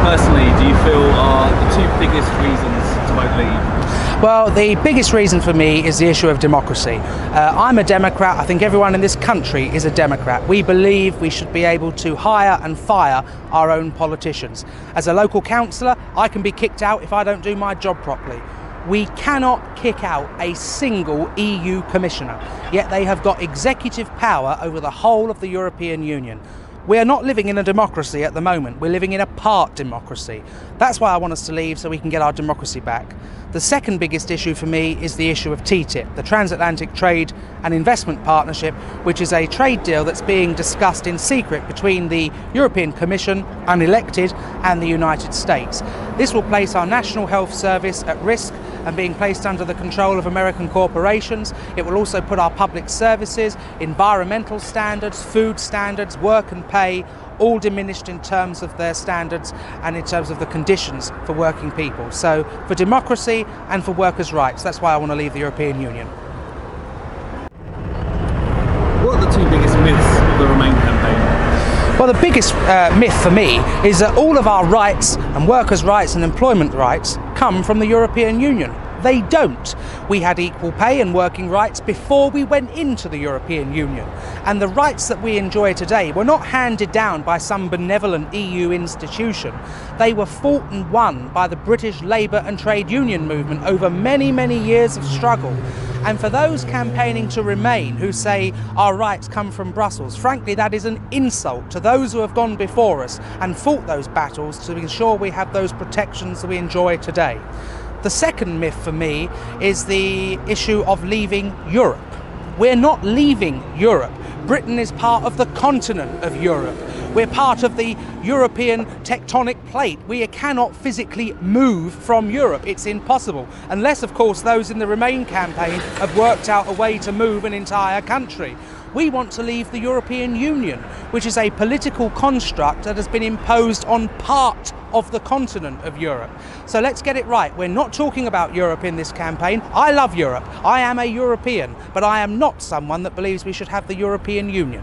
personally do you feel are the two biggest reasons to vote Leave? Well, the biggest reason for me is the issue of democracy. I'm a Democrat. I think everyone in this country is a Democrat. We believe we should be able to hire and fire our own politicians. As a local councillor, I can be kicked out if I don't do my job properly. We cannot kick out a single EU commissioner, yet they have got executive power over the whole of the European Union. We are not living in a democracy at the moment. We're living in a part democracy. That's why I want us to leave, so we can get our democracy back. The second biggest issue for me is the issue of TTIP, the Transatlantic Trade and Investment Partnership, which is a trade deal that's being discussed in secret between the European Commission, unelected, and the United States. This will place our National Health Service at risk and being placed under the control of American corporations. It will also put our public services, environmental standards, food standards, work and pay, all diminished in terms of their standards and in terms of the conditions for working people. So for democracy and for workers' rights, that's why I want to leave the European Union. What are the two biggest myths of the Remain campaign? Well, the biggest myth for me is that all of our rights and workers' rights and employment rights come from the European Union. They don't. We had equal pay and working rights before we went into the European Union. And the rights that we enjoy today were not handed down by some benevolent EU institution. They were fought and won by the British Labour and Trade Union movement over many, many years of struggle. And for those campaigning to Remain who say our rights come from Brussels, frankly, that is an insult to those who have gone before us and fought those battles to ensure we have those protections that we enjoy today. The second myth for me is the issue of leaving Europe. We're not leaving Europe. Britain is part of the continent of Europe. We're part of the European tectonic plate. We cannot physically move from Europe. It's impossible. Unless, of course, those in the Remain campaign have worked out a way to move an entire country. We want to leave the European Union, which is a political construct that has been imposed on part of the continent of Europe. So let's get it right. We're not talking about Europe in this campaign. I love Europe. I am a European, but I am not someone that believes we should have the European Union.